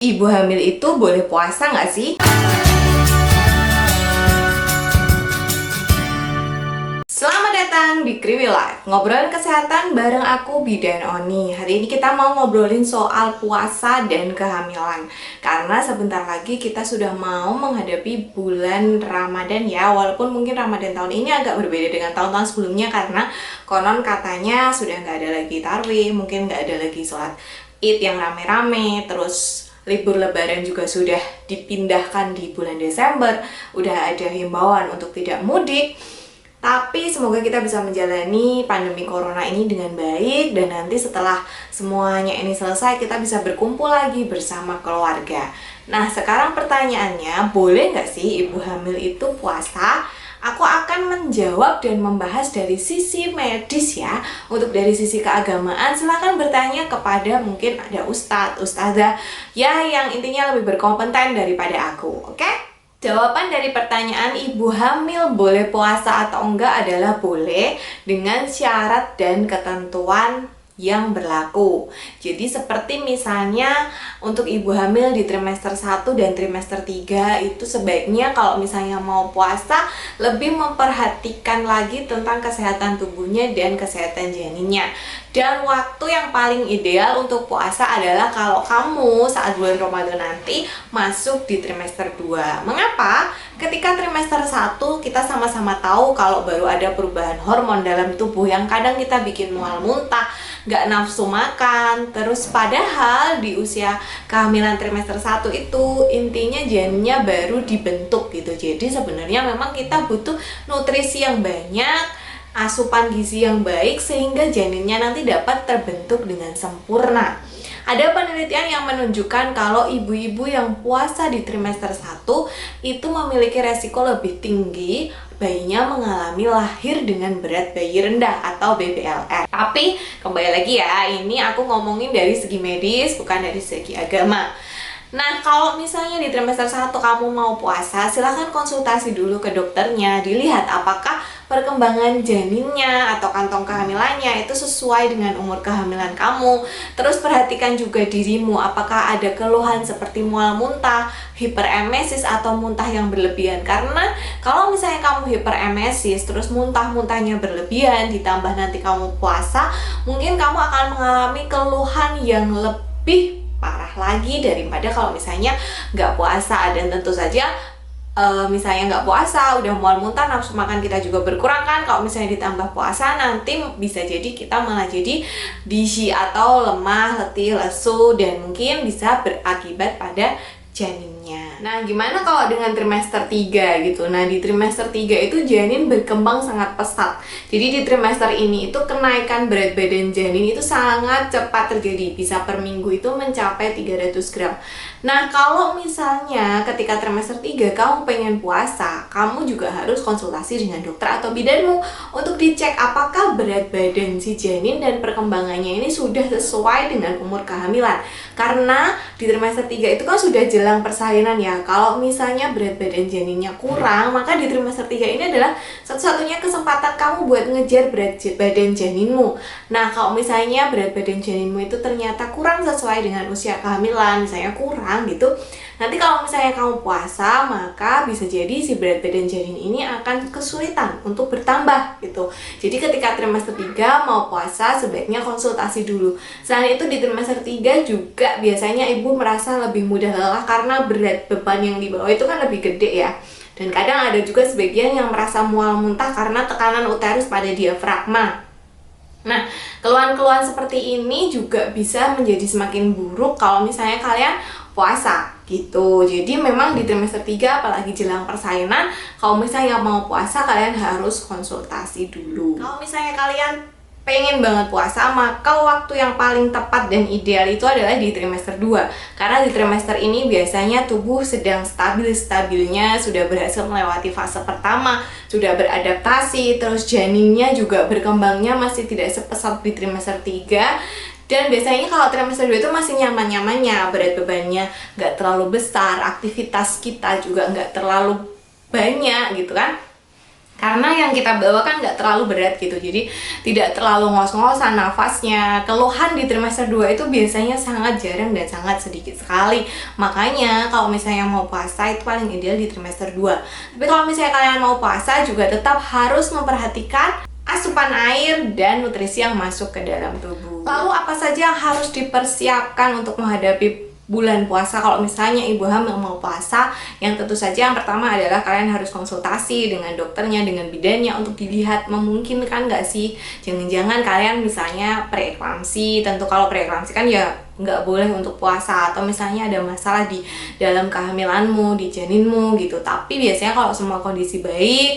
Ibu hamil itu boleh puasa nggak sih? Selamat datang di Kriwi Life, ngobrolin kesehatan bareng aku Bidan Oni. Hari ini kita mau ngobrolin soal puasa dan kehamilan. Karena sebentar lagi kita sudah mau menghadapi bulan Ramadan ya. Walaupun mungkin Ramadan tahun ini agak berbeda dengan tahun-tahun sebelumnya, karena konon katanya sudah nggak ada lagi tarawih, mungkin nggak ada lagi sholat Id yang rame-rame, terus libur lebaran juga sudah dipindahkan di bulan Desember, udah ada himbauan untuk tidak mudik. Tapi semoga kita bisa menjalani pandemi corona ini dengan baik, dan nanti setelah semuanya ini selesai kita bisa berkumpul lagi bersama keluarga. Nah, sekarang pertanyaannya, boleh nggak sih ibu hamil itu puasa? Aku akan menjawab dan membahas dari sisi medis ya. Untuk dari sisi keagamaan, silahkan bertanya kepada mungkin ada ustadz, ustazah ya, yang intinya lebih berkompeten daripada aku, oke? Jawaban dari pertanyaan ibu hamil boleh puasa atau enggak adalah boleh, dengan syarat dan ketentuan yang berlaku. Jadi seperti misalnya untuk ibu hamil di trimester 1 dan trimester 3 itu sebaiknya kalau misalnya mau puasa lebih memperhatikan lagi tentang kesehatan tubuhnya dan kesehatan janinnya. Dan waktu yang paling ideal untuk puasa adalah kalau kamu saat bulan Ramadan nanti masuk di trimester 2. Mengapa? Ketika trimester 1 kita sama-sama tahu kalau baru ada perubahan hormon dalam tubuh yang kadang kita bikin mual muntah, nggak nafsu makan. Terus padahal di usia kehamilan trimester 1 itu intinya janinnya baru dibentuk gitu. Jadi sebenarnya memang kita butuh nutrisi yang banyak, asupan gizi yang baik, sehingga janinnya nanti dapat terbentuk dengan sempurna. Ada penelitian yang menunjukkan kalau ibu-ibu yang puasa di trimester 1 itu memiliki resiko lebih tinggi bayinya mengalami lahir dengan berat bayi rendah atau BBLR. Tapi kembali lagi ya, ini aku ngomongin dari segi medis, bukan dari segi agama. Nah, kalau misalnya di trimester 1 kamu mau puasa, silahkan konsultasi dulu ke dokternya, dilihat apakah perkembangan janinnya atau kantong kehamilannya itu sesuai dengan umur kehamilan kamu. Terus perhatikan juga dirimu, apakah ada keluhan seperti mual muntah, hiperemesis atau muntah yang berlebihan. Karena kalau misalnya kamu hiperemesis terus muntah-muntahnya berlebihan, ditambah nanti kamu puasa, mungkin kamu akan mengalami keluhan yang lebih parah lagi daripada kalau misalnya nggak puasa. Dan tentu saja misalnya nggak puasa udah mual muntah, nafsu makan kita juga berkurang kan. Kalau misalnya ditambah puasa, nanti bisa jadi kita malah jadi dishi atau lemah, letih, lesu, dan mungkin bisa berakibat pada janinnya. Nah, gimana kalau dengan trimester 3 gitu? Nah, di trimester 3 itu janin berkembang sangat pesat. Jadi di trimester ini itu kenaikan berat badan janin itu sangat cepat terjadi. Bisa per minggu itu mencapai 300 gram. Nah, kalau misalnya ketika trimester 3 kamu pengen puasa, kamu juga harus konsultasi dengan dokter atau bidanmu untuk dicek apakah berat badan si janin dan perkembangannya ini sudah sesuai dengan umur kehamilan. Karena di trimester 3 itu kan sudah jelang persalinan ya. Kalau misalnya berat badan janinnya kurang, maka di trimester 3 ini adalah satu-satunya kesempatan kamu buat ngejar berat badan janinmu. Nah, kalau misalnya berat badan janinmu itu ternyata kurang sesuai dengan usia kehamilan, misalnya kurang gitu, nanti kalau misalnya kamu puasa, maka bisa jadi si berat badan janin ini akan kesulitan untuk bertambah gitu. Jadi ketika trimester 3 mau puasa, sebaiknya konsultasi dulu. Selain itu di trimester 3 juga biasanya ibu merasa lebih mudah lelah karena berat beban yang dibawa itu kan lebih gede ya. Dan kadang ada juga sebagian yang merasa mual muntah karena tekanan uterus pada diafragma. Nah, keluhan-keluhan seperti ini juga bisa menjadi semakin buruk kalau misalnya kalian puasa gitu. Jadi memang di trimester 3 apalagi jelang persalinan, kalau misalnya mau puasa kalian harus konsultasi dulu. Kalau misalnya kalian pengen banget puasa, maka waktu yang paling tepat dan ideal itu adalah di trimester 2. Karena di trimester ini biasanya tubuh sedang stabil-stabilnya, sudah berhasil melewati fase pertama, sudah beradaptasi, terus janinnya juga berkembangnya masih tidak sepesat di trimester 3. Dan biasanya kalau trimester 2 itu masih nyaman-nyamannya, berat bebannya nggak terlalu besar, aktivitas kita juga nggak terlalu banyak gitu kan. karena yang kita bawa kan nggak terlalu berat gitu, jadi tidak terlalu ngos-ngosan nafasnya. Keluhan di trimester 2 itu biasanya sangat jarang dan sangat sedikit sekali. Makanya kalau misalnya mau puasa itu paling ideal di trimester 2. Tapi kalau misalnya kalian mau puasa juga tetap harus memperhatikan asupan air dan nutrisi yang masuk ke dalam tubuh. Lalu apa saja yang harus dipersiapkan untuk menghadapi bulan puasa kalau misalnya ibu hamil mau puasa? Yang tentu saja yang pertama adalah kalian harus konsultasi dengan dokternya, dengan bidannya untuk dilihat memungkinkan nggak sih. Jangan-jangan kalian misalnya preeklamsi. Tentu kalau preeklamsi kan ya nggak boleh untuk puasa, atau misalnya ada masalah di dalam kehamilanmu, di janinmu gitu. Tapi biasanya kalau semua kondisi baik,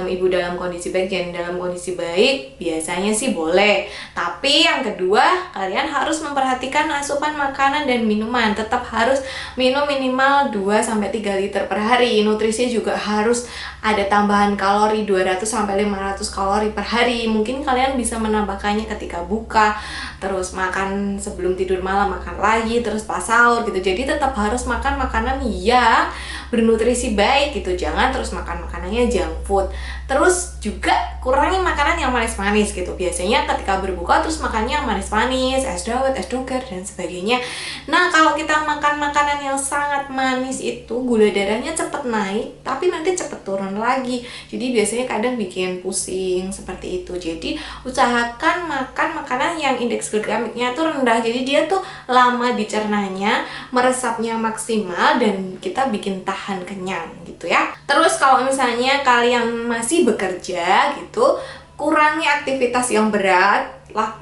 ibu dalam kondisi baik, janin dalam kondisi baik, biasanya sih boleh. Tapi yang kedua, kalian harus memperhatikan asupan makanan dan minuman. Tetap harus minum minimal 2-3 liter per hari. Nutrisi juga harus ada tambahan kalori 200-500 kalori per hari. Mungkin kalian bisa menambahkannya ketika buka, terus makan sebelum tidur malam, makan lagi, terus pas sahur gitu. Jadi tetap harus makan makanan yang bernutrisi baik gitu. Jangan terus makan makanannya junk food. Terus juga kurangin makanan yang manis-manis gitu. Biasanya ketika berbuka terus makannya yang manis-manis, es dawet, es doger, dan sebagainya. Nah, kalau kita makan makanan yang sangat manis itu gula darahnya cepet naik, tapi nanti cepet turun lagi. Jadi biasanya kadang bikin pusing seperti itu. Jadi usahakan makan makanan yang indeks glikemiknya tuh rendah. Jadi dia tuh lama dicernanya, meresapnya maksimal, dan kita bikin tahan kenyang gitu ya. Terus kalau misalnya kalian masih bekerja gitu, kurangi aktivitas yang berat,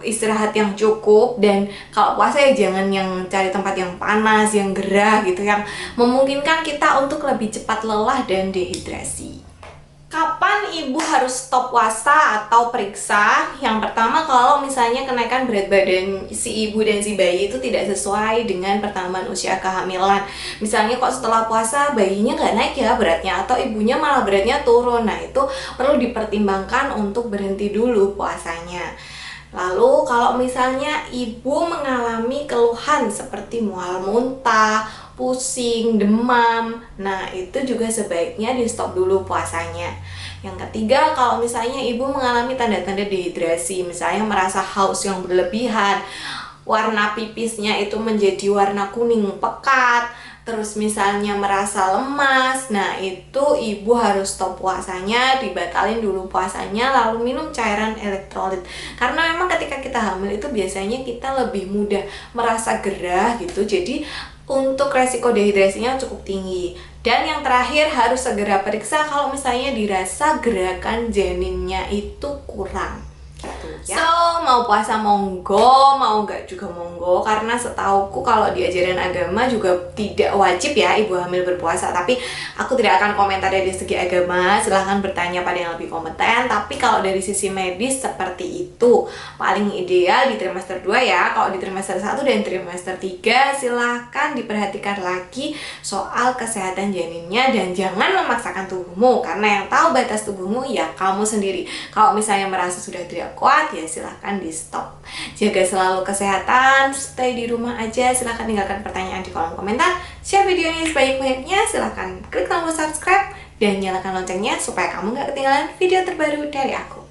istirahat yang cukup, dan kalau puasa ya jangan yang cari tempat yang panas, yang gerah gitu, yang memungkinkan kita untuk lebih cepat lelah dan dehidrasi. Kapan ibu harus stop puasa atau periksa? Yang pertama, kalau misalnya kenaikan berat badan si ibu dan si bayi itu tidak sesuai dengan pertambahan usia kehamilan. Misalnya kok setelah puasa bayinya nggak naik ya beratnya, atau ibunya malah beratnya turun. Nah, itu perlu dipertimbangkan untuk berhenti dulu puasanya. Lalu kalau misalnya ibu mengalami keluhan seperti mual muntah, pusing, demam, nah itu juga sebaiknya di stop dulu puasanya. Yang ketiga, kalau misalnya ibu mengalami tanda-tanda dehidrasi, misalnya merasa haus yang berlebihan, warna pipisnya itu menjadi warna kuning pekat, terus misalnya merasa lemas, nah itu ibu harus stop puasanya, dibatalin dulu puasanya, lalu minum cairan elektrolit. Karena memang ketika kita hamil itu biasanya kita lebih mudah merasa gerah gitu, jadi untuk resiko dehidrasinya cukup tinggi. Dan yang terakhir, harus segera periksa kalau misalnya dirasa gerakan janinnya itu kurang gitu ya. So, mau puasa monggo, mau nggak juga monggo, karena setauku kalau di ajaran agama juga tidak wajib ya ibu hamil berpuasa. Tapi aku tidak akan komentar dari segi agama, silahkan bertanya pada yang lebih kompeten. Tapi kalau dari sisi medis seperti itu, paling ideal di trimester 2 ya. Kalau di trimester 1 dan trimester 3 silahkan diperhatikan lagi soal kesehatan janinnya, dan jangan memaksakan tubuhmu, karena yang tahu batas tubuhmu ya kamu sendiri. Kalau misalnya merasa sudah tidak kuat ya silahkan di stop. Jaga selalu kesehatan, stay di rumah aja. Silahkan tinggalkan pertanyaan di kolom komentar, share video ini sebanyak-banyaknya, silahkan klik tombol subscribe dan nyalakan loncengnya supaya kamu gak ketinggalan video terbaru dari aku.